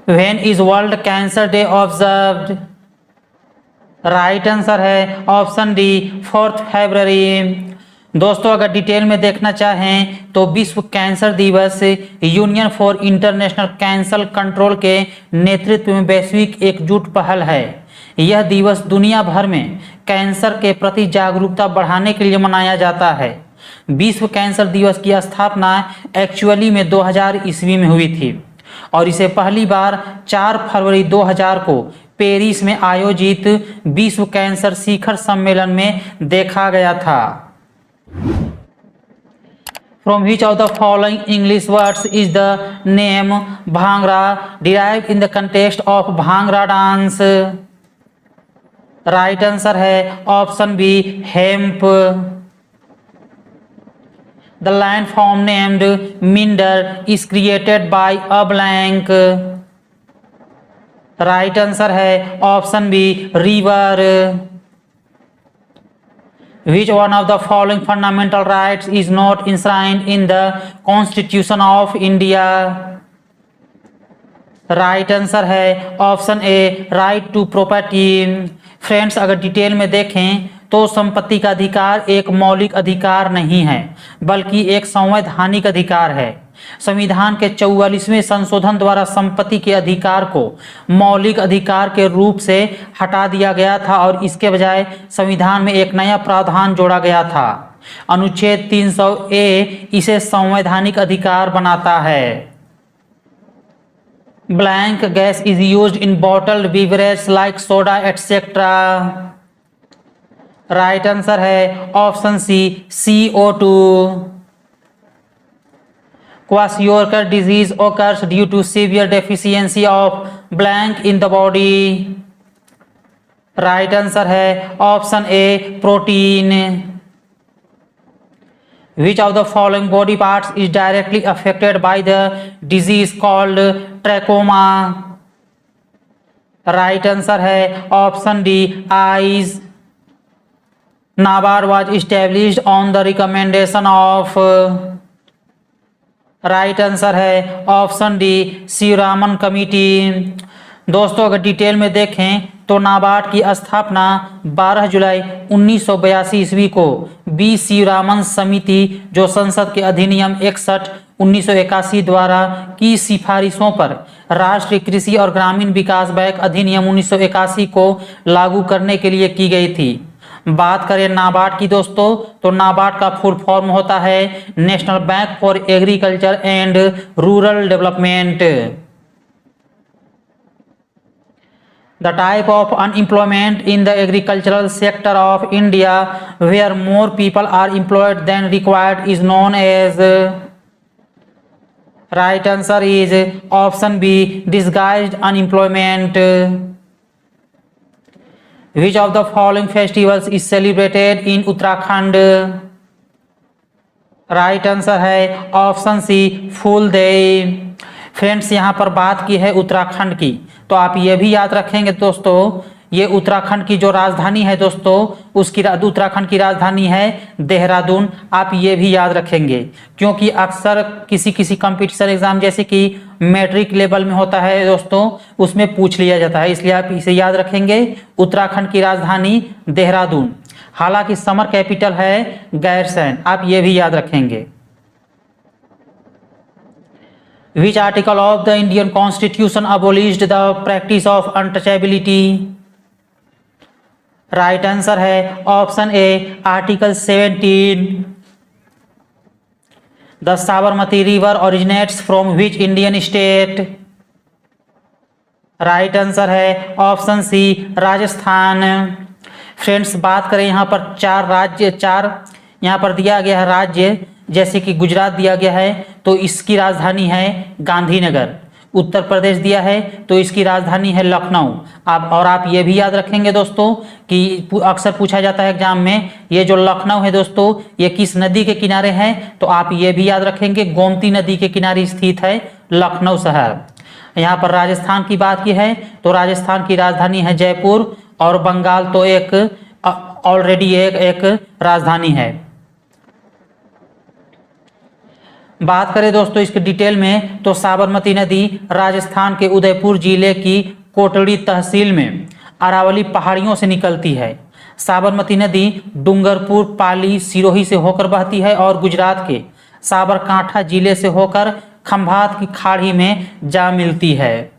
When is world cancer day observed? Right answer है option D 4 फरवरी। दोस्तों अगर detail में देखना चाहें तो विश्व कैंसर दिवस union for international cancer control के नेतृत्व में वैश्विक एकजुट पहल है। यह दिवस दुनिया भर में कैंसर के प्रति जागरूकता बढ़ाने के लिए मनाया जाता है। विश्व कैंसर दिवस की स्थापना एक्चुअली में 2000 ईस्वी में हुई थी और इसे पहली बार 4 फरवरी 2000 को पेरिस में आयोजित विश्व कैंसर शिखर सम्मेलन में देखा गया था। From which of the following English words is the name Bhangra derived in the context of Bhangra dance? Right answer है option B hemp. The land form named Minder is created by a blank. Right answer है option B river. Which one of the following fundamental rights is not enshrined in the Constitution of India? Right answer है option A right to property. Friends अगर detail में देखें तो संपत्ति का अधिकार एक मौलिक अधिकार नहीं है बल्कि एक संवैधानिक अधिकार है। संविधान के 44वें संशोधन द्वारा संपत्ति के अधिकार को मौलिक अधिकार के रूप से हटा दिया गया था और इसके बजाय संविधान में एक नया प्रावधान जोड़ा गया था। अनुच्छेद 300A इसे संवैधानिक अधिकार बनाता है। Blank gas is used in bottled beverage like soda etc. Right answer है option C CO2। Kwashiorkor disease occurs due to severe deficiency of blank in the body. Right answer है option A protein. Which of the following body parts is directly affected by the disease called trachoma? Right answer है option D eyes. NABARD was established on the recommendation of? Right answer है option D Sivaraman committee. दोस्तों अगर detail में देखें तो नाबार्ड की स्थापना 12 जुलाई 1982 ईस्वी को बी शिवरामन समिति जो संसद के अधिनियम 61 1981 द्वारा की सिफारिशों पर राष्ट्रीय कृषि और ग्रामीण विकास बैंक अधिनियम 1981 को लागू करने के लिए की गई थी। बात करें नाबार्ड की दोस्तों तो नाबार्ड का फुल फॉर्म होता है national bank for agriculture and rural development. The type of unemployment in the agricultural sector of India where more people are employed than required is known as? Right answer is option B disguised unemployment. Which of the following festivals is celebrated in Uttarakhand? Right answer है option सी full day. Friends यहाँ पर बात की है उत्तराखंड की तो आप ये भी याद रखेंगे दोस्तों ये उत्तराखंड की जो राजधानी है दोस्तों उसकी उत्तराखंड की राजधानी है देहरादून। आप ये भी याद रखेंगे क्योंकि अक्सर किसी कंपटीशन एग्जाम जैसे कि मैट्रिक लेवल में होता है दोस्तों उसमें पूछ लिया जाता है इसलिए आप इसे याद रखेंगे उत्तराखंड की राजधानी देहरादून। हालांकि समर कैपिटल है गैरसैंण आप ये भी याद रखेंगे। Which article of the Indian Constitution abolished the practice of untouchability? Right answer है option A article 17। The Sabarmati river originates from which Indian state? Right answer है ऑप्शन सी राजस्थान। फ्रेंड्स बात करें यहाँ पर चार यहाँ पर दिया गया है राज्य जैसे कि गुजरात दिया गया है तो इसकी राजधानी है गांधीनगर। उत्तर प्रदेश दिया है तो इसकी राजधानी है लखनऊ। आप ये भी याद रखेंगे दोस्तों कि अक्सर पूछा जाता है एग्जाम में ये जो लखनऊ है दोस्तों ये किस नदी के किनारे है तो आप ये भी याद रखेंगे गोमती नदी के किनारे स्थित है लखनऊ शहर। यहाँ पर राजस्थान की बात की है तो राजस्थान की राजधानी है जयपुर और बंगाल तो एक ऑलरेडी एक राजधानी है। बात करें दोस्तों इसके डिटेल में तो साबरमती नदी राजस्थान के उदयपुर जिले की कोटड़ी तहसील में अरावली पहाड़ियों से निकलती है। साबरमती नदी डूंगरपुर, पाली, सिरोही से होकर बहती है और गुजरात के साबरकांठा जिले से होकर खंभात की खाड़ी में जा मिलती है।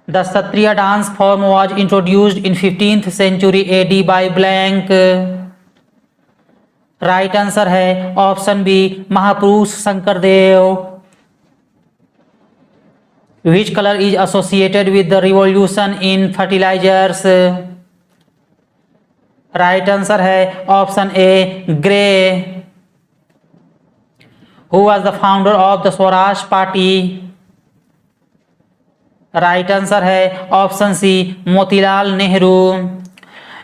The Sattriya dance form was introduced in 15th century AD by blank. Right answer है option B, Mahapurush Shankardev. Which color is associated with the revolution in fertilizers? Right answer है option A, grey. Who was the founder of the Swaraj party? Right answer है option C, Motilal Nehru.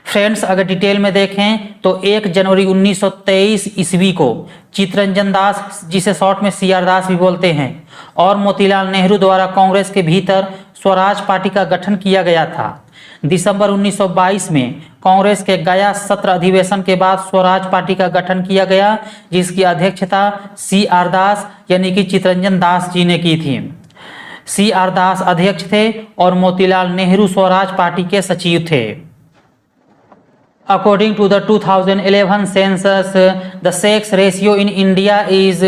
Friends अगर detail में देखें तो 1 जनवरी 1923 ईस्वी को चितरंजन दास, जिसे शॉर्ट में सीआर दास भी बोलते हैं, और मोतीलाल नेहरू द्वारा कांग्रेस के भीतर स्वराज पार्टी का गठन किया गया था। दिसंबर 1922 में कांग्रेस के गया सत्र अधिवेशन के बाद स्वराज पार्टी का गठन किया गया, जिसकी अध्यक्षता सीआर दास यानी कि चितरंजन दास जी ने की थी। सीआर दास अध्यक्ष थे और मोतीलाल नेहरू स्वराज पार्टी के सचिव थे। According to the 2011 census, the sex ratio in India is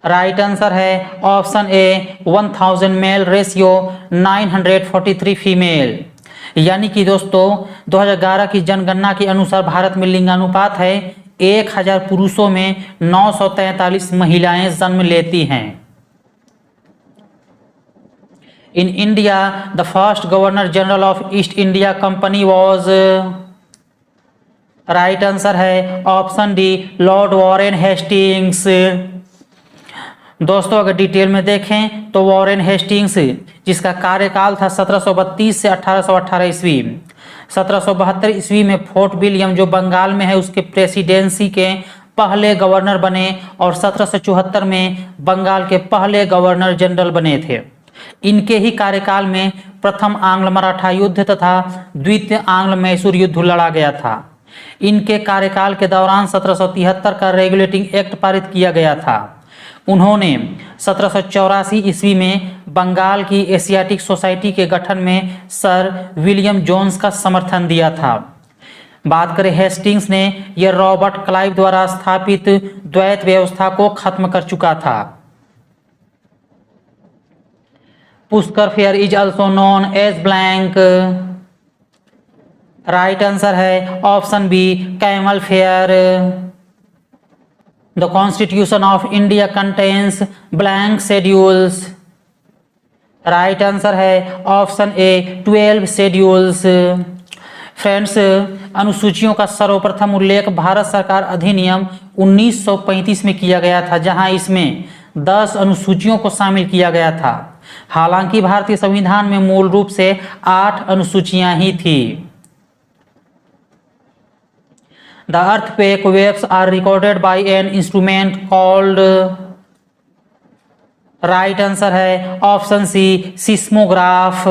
right answer है option A, 1000 male ratio 943 female. यानी कि दोस्तों 2011 की जनगणना के अनुसार भारत में लिंगानुपात है 1000 पुरुषों में 943 महिलाएं जन्म लेती हैं। In India, the first Governor General of East India Company was right answer है option D, Lord Warren Hastings. दोस्तों अगर डिटेल में देखें तो वॉरेन हेस्टिंग्स, जिसका कार्यकाल था 1732 से 1818 ईस्वी, 1772 ईस्वी में फोर्ट विलियम जो बंगाल में है उसके प्रेसिडेंसी के पहले गवर्नर बने और 1774 में बंगाल के पहले गवर्नर जनरल बने थे। इनके ही कार्यकाल में प्रथम आंग्ल मराठा युद्ध तथा द्वितीय आंग्ल मैसूर युद्ध लड़ा गया था। इनके कार्यकाल के दौरान 1773 का रेगुलेटिंग एक्ट पारित किया गया था। उन्होंने 1784 ईस्वी में बंगाल की एशियाटिक सोसाइटी के गठन में सर विलियम जोन्स का समर्थन दिया था। बात करें हेस्टिंग्स ने, यह रॉबर्ट क्लाइव द्वारा स्थापित द्वैत व्यवस्था को खत्म कर चुका था। Pushkar fair is also known as blank. Right answer है option B, camel fair. The constitution of India contains blank schedules. Right answer है ऑप्शन ए, 12 शेड्यूल्स। फ्रेंड्स अनुसूचियों का सर्वप्रथम उल्लेख भारत सरकार अधिनियम 1935 में किया गया था, जहां इसमें 10 अनुसूचियों को शामिल किया गया था। हालांकि भारतीय संविधान में मूल रूप से 8 अनुसूचियां ही थी। The earthquake waves are recorded by an instrument called. Right answer है ऑप्शन सी, सिस्मोग्राफ।